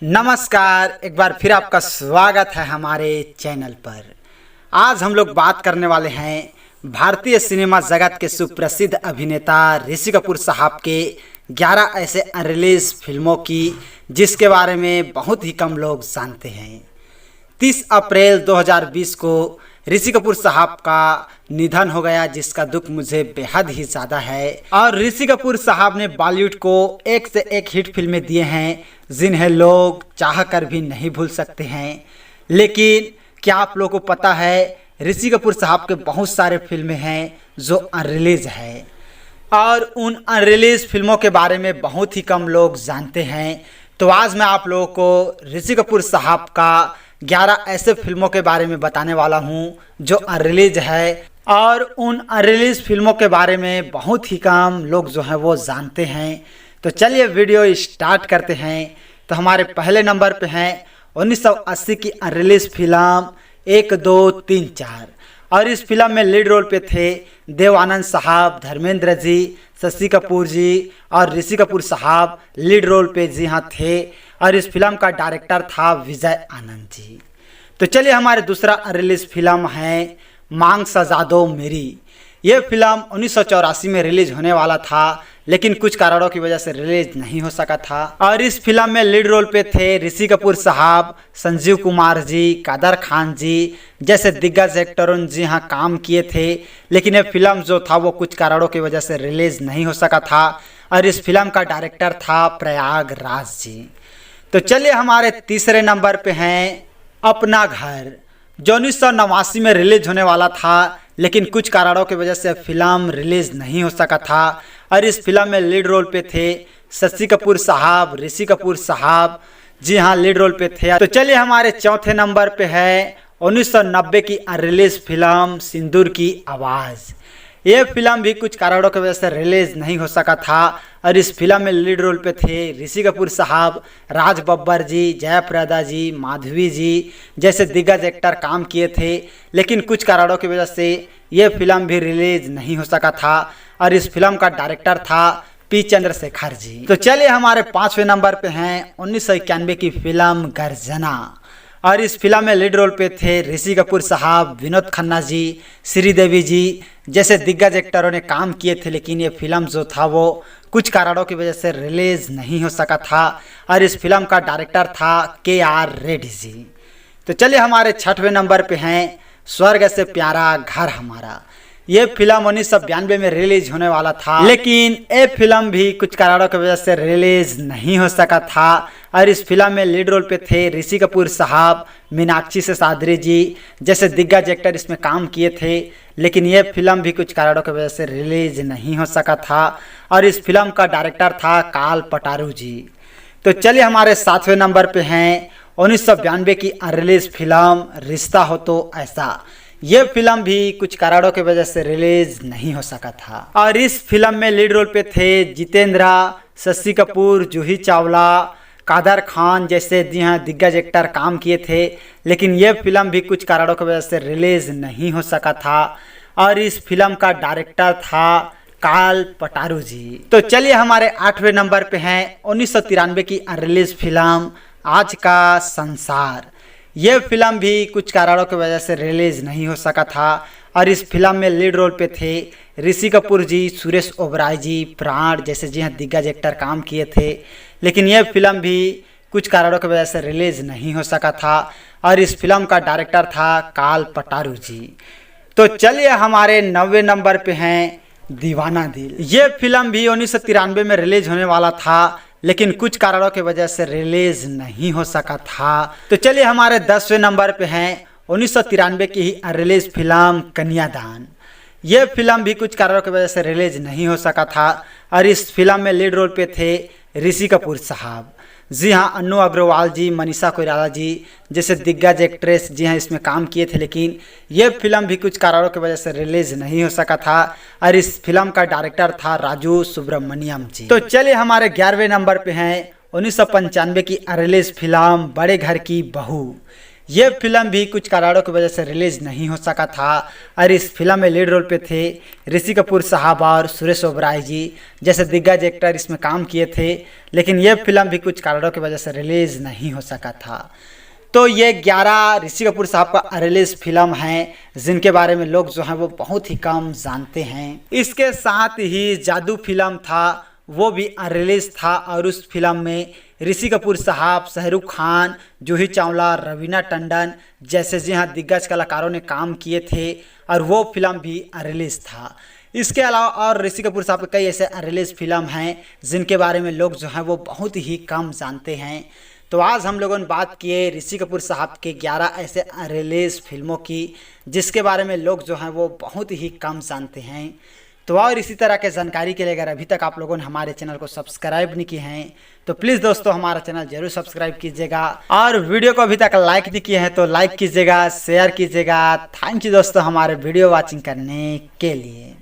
नमस्कार, एक बार फिर आपका स्वागत है हमारे चैनल पर। आज हम लोग बात करने वाले हैं भारतीय सिनेमा जगत के सुप्रसिद्ध अभिनेता ऋषि कपूर साहब के 11 ऐसे अनरिलीज फिल्मों की जिसके बारे में बहुत ही कम लोग जानते हैं। 30 अप्रैल 2020 को ऋषि कपूर साहब का निधन हो गया, जिसका दुख मुझे बेहद ही ज़्यादा है। और ऋषि कपूर साहब ने बॉलीवुड को एक से एक हिट फिल्में दिए हैं जिन्हें लोग चाह कर भी नहीं भूल सकते हैं। लेकिन क्या आप लोगों को पता है ऋषि कपूर साहब के बहुत सारे फिल्में हैं जो अनरिलीज है और उन अनरिलीज फिल्मों के बारे में बहुत ही कम लोग जानते हैं। तो आज मैं आप लोगों को ऋषि कपूर साहब का 11 ऐसे फिल्मों के बारे में बताने वाला हूं जो अनरिलीज है और उन अनरिलीज फिल्मों के बारे में बहुत ही कम लोग जो हैं वो जानते हैं। तो चलिए वीडियो स्टार्ट करते हैं। तो हमारे पहले नंबर पे हैं 1980 की अनरिलीज फिल्म 1, 2, 3, 4 और इस फिल्म में लीड रोल पे थे देव आनंद साहब, धर्मेंद्र जी, शशि कपूर जी और ऋषि कपूर साहब लीड रोल पे जी हाँ थे। और इस फिल्म का डायरेक्टर था विजय आनंद जी। तो चलिए हमारे दूसरा रिलीज फिल्म है मांग सजा दो मेरी। ये फिल्म 1984 में रिलीज होने वाला था, लेकिन कुछ कारणों की वजह से रिलीज नहीं हो सका था। और इस फिल्म में लीड रोल पे थे ऋषि कपूर साहब, संजीव कुमार जी, कादर खान जी जैसे दिग्गज एक्टरों जी हाँ काम किए थे। लेकिन ये फिल्म जो था वो कुछ कारणों की वजह से रिलीज नहीं हो सका था। और इस फिल्म का डायरेक्टर था प्रयागराज जी। तो चलिए हमारे तीसरे नंबर पे हैं अपना घर, जो 1989 में रिलीज होने वाला था, लेकिन कुछ कारणों की वजह से फिल्म रिलीज नहीं हो सका था। और इस फिल्म में लीड रोल पे थे शशि कपूर साहब, ऋषि कपूर साहब जी हाँ लीड रोल पे थे। तो चलिए हमारे चौथे नंबर पे है 1990 की अनरिलीज फिल्म सिंदूर की आवाज़। ये फिल्म भी कुछ कारणों की वजह से रिलीज नहीं हो सका था। और इस फिल्म में लीड रोल पे थे ऋषि कपूर साहब, राज बब्बर जी, जयप्रदा जी, माधवी जी जैसे दिग्गज एक्टर काम किए थे। लेकिन कुछ कारणों की वजह से ये फिल्म भी रिलीज नहीं हो सका था। और इस फिल्म का डायरेक्टर था पी चंद्रशेखर जी। तो चलिए हमारे पांचवें नंबर पे हैं 1991 की फिल्म गर्जना। और इस फिल्म में लीड रोल पे थे ऋषि कपूर साहब, विनोद खन्ना जी, श्रीदेवी जी जैसे दिग्गज एक्टरों ने काम किए थे। लेकिन ये फिल्म जो था वो कुछ कारणों की वजह से रिलीज नहीं हो सका था। और इस फिल्म का डायरेक्टर था KR रेड्डी जी। तो चलिए हमारे छठवें नंबर पे हैं स्वर्ग से प्यारा घर हमारा। ये फिल्म 1992 में रिलीज होने वाला था, लेकिन ये फिल्म भी कुछ कारणों की वजह से रिलीज नहीं हो सका था। और इस फिल्म में लीड रोल पे थे ऋषि कपूर साहब, मीनाक्षी शेषाद्री जी जैसे दिग्गज एक्टर इसमें काम किए थे। लेकिन ये फिल्म भी कुछ कारणों की वजह से रिलीज नहीं हो सका था। और इस फिल्म का डायरेक्टर था काल पटारू जी। तो चलिए हमारे सातवें नंबर पे हैं 1992 की अनरिलीज फिल्म रिश्ता हो तो ऐसा। ये फिल्म भी कुछ कारणों की वजह से रिलीज नहीं हो सका था। और इस फिल्म में लीड रोल पे थे जितेंद्र, शशि कपूर, जूही चावला, कादर खान जैसे जी हाँ दिग्गज एक्टर काम किए थे। लेकिन ये फिल्म भी कुछ कारणों की वजह से रिलीज नहीं हो सका था। और इस फिल्म का डायरेक्टर था काल पटारू जी। तो चलिए हमारे आठवें नंबर पे हैं 1993 की अनरिलीज फिल्म आज का संसार। ये फिल्म भी कुछ कारणों की वजह से रिलीज नहीं हो सका था। और इस फिल्म में लीड रोल पे थे ऋषि कपूर जी, सुरेश ओबराय जी, प्राण जैसे जी हाँ दिग्गज एक्टर काम किए थे। लेकिन यह फिल्म भी कुछ कारणों की वजह से रिलीज नहीं हो सका था। और इस फिल्म का डायरेक्टर था काल पटारू जी। तो चलिए हमारे 90 नंबर पे हैं दीवाना दिल। ये फिल्म भी 1993 में रिलीज होने वाला था, लेकिन कुछ कारणों की वजह से रिलीज नहीं हो सका था। तो चलिए हमारे 10वें नंबर पे हैं 1993 की ही रिलीज फिल्म कन्यादान। ये फिल्म भी कुछ कारणों की वजह से रिलीज नहीं हो सका था। और इस फिल्म में लीड रोल पे थे ऋषि कपूर साहब, जी हाँ अन्नू अग्रवाल जी, मनीषा कोइराला जी जैसे दिग्गज एक्ट्रेस जी हाँ इसमें काम किए थे। लेकिन ये फिल्म भी कुछ कारणों की वजह से रिलीज नहीं हो सका था। और इस फिल्म का डायरेक्टर था राजू सुब्रमण्यम जी। तो चलिए हमारे 11वें नंबर पे हैं 1995 की रिलीज फिल्म बड़े घर की बहू। ये फिल्म भी कुछ कारणों की वजह से रिलीज नहीं हो सका था और इस फिल्म में लीड रोल पे थे ऋषि कपूर साहब और सुरेश ओबराय जी जैसे दिग्गज एक्टर इसमें काम किए थे, लेकिन ये फिल्म भी कुछ कारणों की वजह से रिलीज नहीं हो सका था। तो ये 11 ऋषि कपूर साहब का रिलीज फिल्म है जिनके बारे में लोग जो हैं वो बहुत ही कम जानते हैं। इसके साथ ही जादू फिल्म था, वो भी रिलीज था और उस फिल्म में ऋषि कपूर साहब, शाहरुख खान, जूही चावला, रवीना टंडन जैसे जी हाँ दिग्गज कलाकारों ने काम किए थे और वो फिल्म भी रिलीज था। इसके अलावा और ऋषि कपूर साहब के कई ऐसे रिलीज फिल्म हैं जिनके बारे में लोग जो हैं वो बहुत ही कम जानते हैं। तो आज हम लोगों ने बात किए ऋषि कपूर साहब के 11 ऐसे रिलीज फिल्मों की जिसके बारे में लोग जो हैं वो बहुत ही कम जानते हैं। तो और इसी तरह के जानकारी के लिए अगर अभी तक आप लोगों ने हमारे चैनल को सब्सक्राइब नहीं किए हैं तो प्लीज़ दोस्तों हमारा चैनल जरूर सब्सक्राइब कीजिएगा और वीडियो को अभी तक लाइक नहीं किए हैं तो लाइक कीजिएगा, शेयर कीजिएगा। थैंक यू दोस्तों हमारे वीडियो वॉचिंग करने के लिए।